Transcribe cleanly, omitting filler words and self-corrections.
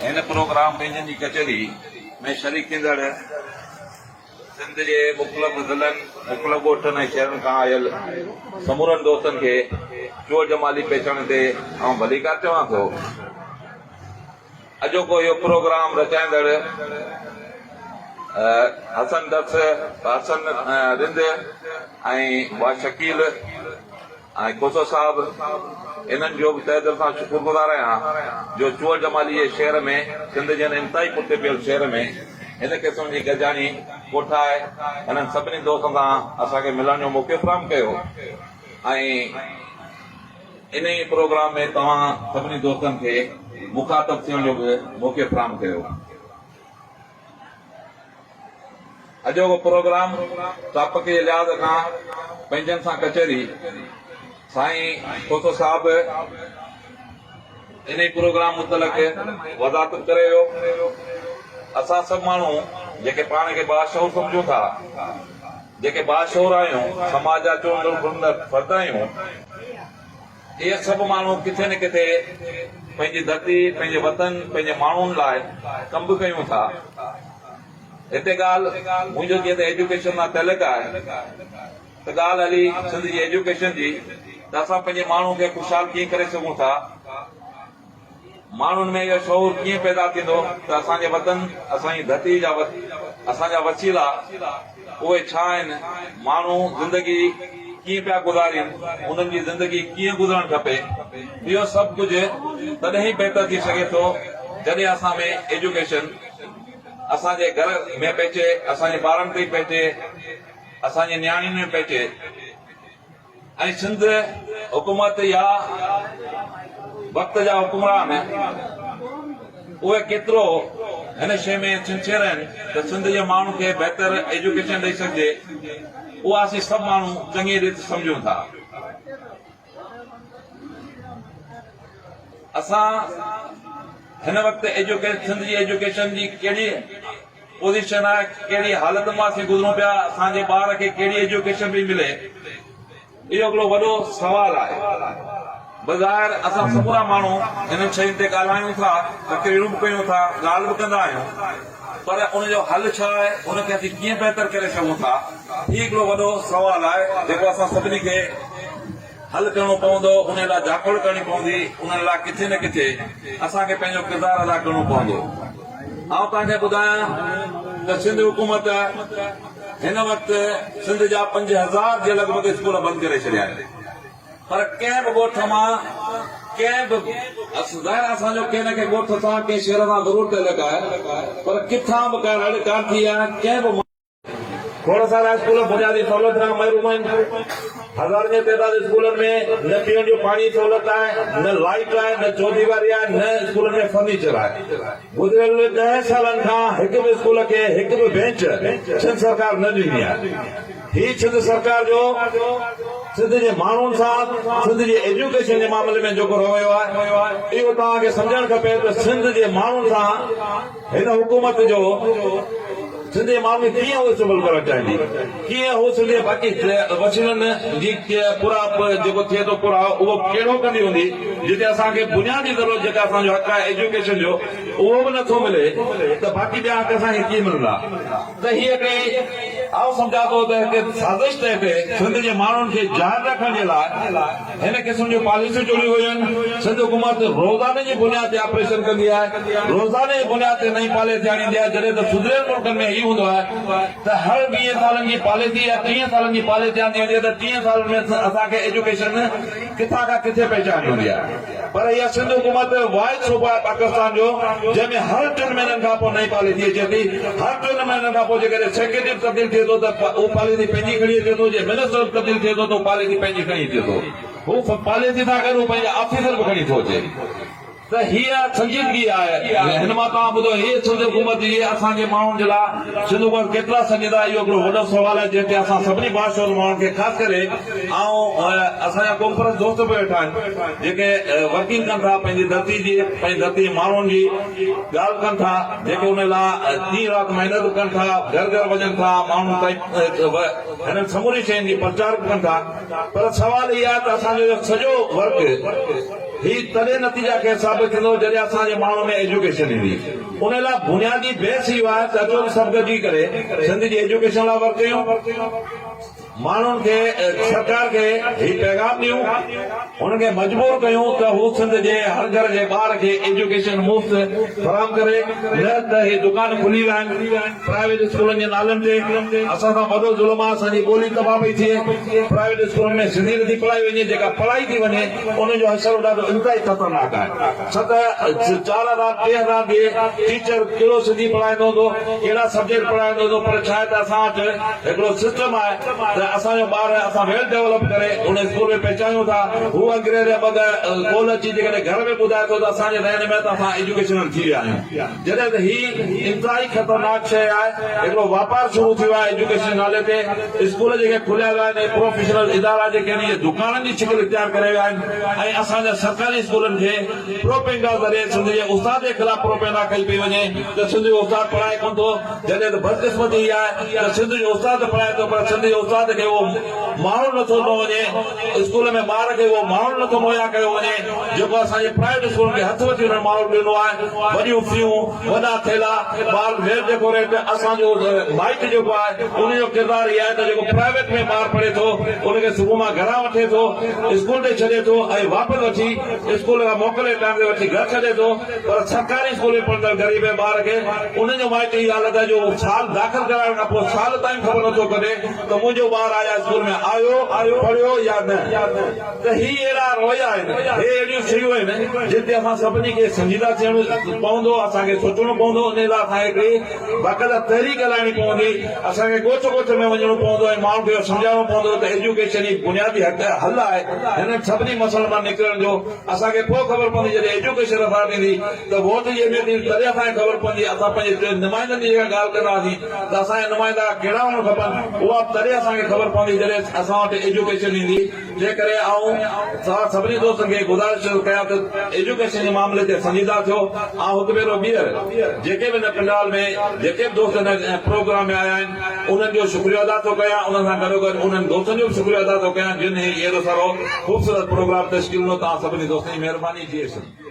इन प्रोग्राम पंहिंजनि जी कचहरी में शरीक थींदड़ सिंध जे मुख़्तलिफ़ ज़िलनि मुख़्तलिफ़ ॻोठनि ऐं शहरनि खां आयल समूरनि दोस्तनि खे चोर जमाली पेचण ते आउं भलीकार चवां थो। अॼोको इहो प्रोग्राम रचाईंदड़ हसन दस हसन रिंद ऐं वा शकील ऐं खोसो साहब इन्हनि जो बि तहे दिल सां शुक्रगुज़ार आहियां जो चोर जमाली जे शहर में सिंध जे इंतिहाई पुठिते पियल शहर में हिन क़िस्म जी गजानी कोठाए हिननि सभिनी दोस्तनि सां असांखे मिलण जो मौक़ो फ़राहम कयो ऐं इन ई प्रोग्राम में तव्हां सभिनी दोस्तनि खे मुखातब थियण जो बि मौक़ो फ़राहम कयो। अॼोको प्रोग्राम तापक जे लिहाज़ खां पंहिंजनि सां कचहरी साईं खोसो साहब इन ई प्रोग्राम मुतलक वज़ाहत करे वियो। असां सभु माण्हू जेके पाण खे बाशऊर सम्झूं था, जेके बाशऊर आहियूं, समाज जा चूंडल घुरंदड़ फर्द आहियूं, इहे सभु माण्हू किथे न किथे पंहिंजी धरती, पंहिंजे वतन, पंहिंजे माण्हुनि लाइ कम बि कयूं था। हिते ॻाल्हि मुंहिंजो जीअं त एजुकेशन सां तइल्लुक़ आहे त ॻाल्हि हली सिंध जी एजुकेशन जी त असां पंहिंजे माण्हू खे ख़ुशहाल कीअं करे सघूं था, माण्हुनि में इहो शऊर कीअं पैदा थींदो त असांजे वतन, असांजी धरती जा असांजा वसीला उहे छा आहिनि, माण्हू ज़िंदगी कीअं पिया गुज़ारीनि, उन्हनि जी ज़िंदगी कीअं गुज़रणु खपे, इहो सभु कुझु तॾहिं ई बहितर थी सघे थो जॾहिं असां में एजुकेशन असांजे घर में पहुचे, असांजे ॿारनि ताईं पहुचे, असांजे नियाणियुनि में पहुचे। ऐं सिंध हुकूमत या वक़्त जा हुकुमरान उहे केतिरो हिन शइ में सिंसियर आहिनि त सिंध जे माण्हू खे बहितर एजुकेशन ॾेई सघिजे, उहा असीं सभु माण्हू चङी रीति सम्झूं था। असां हिन वक़्तु सिंध जी एजुकेशन जी कहिड़ी पोज़ीशन आहे, कहिड़ी हालत मां असीं गुज़रूं पिया, असांजे ॿार खे कहिड़ी एजुकेशन बि मिले, इहो हिकिड़ो वॾो सुवाल आहे। बज़ाहिर असां समूरा माण्हू हिननि शयुनि ते ॻाल्हायूं था, तकरीरूं बि कयूं था, ॻाल्हि बि कंदा आहियूं, पर उनजो हल छा आहे, उनखे असीं कीअं बहितर करे सघूं था, हीउ हिकिड़ो वॾो सुवाल आहे जेको असां सभिनी खे हल करणो पवंदो, उन लाइ झाकोड़ करणी पवंदी, उन लाइ किथे न किथे असांखे पंहिंजो किरदारु अदा करणो पवंदो। आउं तव्हांखे ॿुधायां त सिंध हुकूमत हिन वक़्तु सिंध जा 5000 जे लॻभॻि स्कूल बंदि करे छॾिया आहिनि, पर कंहिं बि ॻोठ मां कंहिं बि ज़ाहिर असांजो कंहिं न कंहिं ॻोठ सां कंहिं शहर सां ज़रूर तइल्लुक़ आहे, पर किथां बि का रड़ कान थी आहे। कंहिं बि खोड़ सारा स्कूल बुनियादी सहूलियत खां महरूम आहिनि। हज़ारनि जे तइदाद स्कूलनि में न पीअण जो पाणी जी सहूलियत आहे, न लाइट आहे, न चौधीवारी आहे, न स्कूलनि में फर्नीचर आहे। गुज़िरियल 10 सालनि खां हिकु बि स्कूल खे हिकु बि बेंच सिंध सरकार न ॾिनी आहे। ही सिंध सरकार जो सिंध जे माण्हुनि सां सिंध जी एजुकेशन जे मामले में जेको रवैयो आहे, इहो तव्हांखे सम्झणु खपे त सिंध जे माण्हुनि सां हिन हुकूमत जो सिंध जे माण्हुनि कीअं उहो सुबल करणु चाहींदी, कीअं उहो सिंध जे बाक़ी वसीलनि जी पूरा जेको थिए थो पूरा उहो कहिड़ो कंदी हूंदी, जिते असांखे बुनियादी ज़रूरत जेका असांजो हक़ आहे एजुकेशन जो उहो बि नथो मिले त बाक़ी ॿिया हक़ असांखे कीअं मिलंदा। त हीअ हिकिड़ी आउं सम्झां थो त हिकु साज़िश तहत सिंध जे माण्हुनि खे जाइर रखण जे लाइ हिन क़िस्म जूं पॉलिसियूं चुनियूं वयूं आहिनि। सिंध हुकूमत रोज़ाने जी बुनियाद ते ऑपरेशन कंदी आहे, रोज़ाने जी बुनियाद ते नई पॉलिसी आणींदी आहे, जॾहिं त सुधरियल मुल्कनि में ई हूंदो आहे त हर 20 सालनि जी पॉलिसी या 30 सालनि जी पॉलिसी आंदी हूंदी आहे त 30 सालनि में असांखे एजुकेशन किथां खां किथे पहचानी हूंदी आहे। पर इहा सिंध हुकूमत वाहिद सूबो आहे पाकिस्तान जो जंहिंमें हर 3 महीननि खां पोइ नई पॉलिसी अचे थी। हर 3 महीननि खां पोइ जेकॾहिं सेक्रेटरी तब्दील थिए थो त उहो पॉलिसी पंहिंजी खणी अचे थो, जे मिनिस्टर तब्दील थिए थो त उहो पॉलिसी पंहिंजी खणी अचे थो, हू पॉलिसी सां गॾु पंहिंजा ऑफिसर बि खणी थो अचे। त हीअ संजीदगी आहे। हिन मां तव्हां ॿुधो हीअ सिंध हुकूमत जी असांजे माण्हुनि जे लाइ सिंध हुकूमत केतिरा संजीदा, इहो हिकिड़ो वॾो सुवाल आहे जंहिं ते असां सभिनी बाशऊर माण्हुनि खे ख़ासि करे असांजा कॉन्फ्रेंस दोस्त बि वेठा आहिनि जेके वर्किंग कनि था, पंहिंजी धरती जी पंहिंजी धरती माण्हुनि जी ॻाल्हि कनि था, जेके उन लाइ ॾींहुं राति महिनत कनि था, घर घर वञनि था, माण्हुनि ताईं हिननि समूरी शयुनि जी प्रचार कनि था। पर सवाल इहो आहे त असांजो सॼो वर्क ही तॾहिं नतीजा खे साबित थींदो जॾहिं असांजे माण्हू में एजुकेशन ईंदी। उन लाइ बुनियादी बेस इहो आहे त अचो सभु गॾिजी करे सिंध जी एजुकेशन लाइ वर्क कयूं, माण्हुनि खे सरकार खे ही पैगाम ॾियूं, हुनखे मजबूर कयूं त हू सिंध जे हर घर जे ॿार खे एजुकेशन मुफ़्त फराहम करे। न त ही दुकान खुली विया आहिनि प्राइवेट स्कूलनि जे नालनि ते। असां सां वॾो ज़ुल्म आहे, असांजी ॿोली तबाह पई थिए। प्राइवेट स्कूलनि में सिंधी नथी पढ़ाई वञे, जेका पढ़ाई थी वञे उनजो असरु ॾाढो इंतिहाई ख़तरनाक आहे। 4,000 3,000 टीचर कहिड़ो सिंधी पढ़ाईंदो हूंदो, कहिड़ा सब्जेक्ट पढ़ाईंदो हूंदो, पर छा आहे त असां वटि हिकिड़ो सिस्टम आहे त असांजो ॿार असां वेल डेवलप करे उन स्कूल में पहुचायूं था। हू अंग्रेज कोल अची जेकॾहिं घर में ॿुधाए थो त असांजे रहन में त असां एजुकेशनल थी विया आहियूं, जॾहिं त ही इंतिहाई ख़तरनाक शइ आहे। हिकिड़ो वापार शुरू थियो आहे एजुकेशन नाले ते। स्कूल जेके खुलिया विया आहिनि, प्रोफेशनल इदारा जेके आहिनि, इहे दुकाननि जी शिकिल इख्तियार करे विया आहिनि। ऐं असांजा सरकारी स्कूलनि खे प्रोपेगेंडा ज़रिए सिंध जे उस्ताद जे ख़िलाफ़ प्रोपेगेंडा कई पई वञे त सिंध जो उस्ताद पढ़ाए कोन थो, जॾहिं त बदकिस्मती इहा आहे त सिंध जो उस्ताद पढ़ाए थो पर सिंध जे उस्ताद खे उहो माण्हू नथो वञे, स्कूल में ॿार खे उहो माण्हू नथो मुहैया कयो वञे जेको असांजे प्राइवेट स्कूल खे हथ वठी हुन माण्हू ॾिनो आहे। वॾियूं फीयूं, वॾा थेला, ॿार वेल डेकोरेट। असांजो माइट जेको आहे उनजो किरदारु इहा आहे त जेको प्राइवेट में ॿार पढ़े थो उनखे सुबुह मां घरां वठे थो, स्कूल ते छॾे थो ऐं वापसि वठी स्कूल खां मोकिले टाइम ते वठी घर छॾे थो। पर सरकारी स्कूल में पढ़ंदड़ ग़रीब ॿार खे उनजो माइट इहा हालत आहे जो साल दाख़िल कराइण खां पोइ साल ताईं ख़बर नथो करे त मुंहिंजो ॿारु आया स्कूल में आयो पढ़ियो या न। त ही अहिड़ा रवैया आहिनि, हे अहिड़ियूं शयूं आहिनि जिते असां सभिनी खे संजीदा थियणो पवंदो, असांखे सोचणो पवंदो। उन लाइ असांखे हिकिड़ी बाक़ाइदा तहरीक हलाइणी पवंदी, असांखे ॻोठ ॻोठ में वञणो पवंदो ऐं माण्हुनि खे सम्झाइणो पवंदो त एजुकेशन ई बुनियादी हल आहे हिन सभिनी मसइलनि मां निकिरण जो। असांखे पोइ ख़बर पवंदी जॾहिं एजुकेशन असां ॾींदी त वोट जी अहमियत ईंदी, तॾहिं असांखे ख़बर पवंदी। असां पंहिंजे नुमाइंदनि जी जेका ॻाल्हि कंदासीं त असांजा नुमाइंदा कहिड़ा हुअणु खपनि, उहा तॾहिं असांखे ख़बर पवंदी जॾहिं असां वटि एजुकेशन ईंदी। जंहिं करे सभिनी दोस्तनि खे गुज़ारिश कयां त एजुकेशन जे मामले ते संजीदा थियो। हिकु भेरो ॿीहर जेके बि हिन पंडाल में जेके बि दोस्त हिन प्रोग्राम में आया आहिनि उन्हनि जो शुक्रिया अदा थो कयां। उन्हनि सां गॾोगॾु उन्हनि दोस्तनि जो बि शुक्रिया अदा थो कयां जिन अहिड़ो सारो ख़ूबसूरत प्रोग्राम तश्कील ॾिनो। तव्हां सभिनी दोस्तनि जी महिरबानी थी।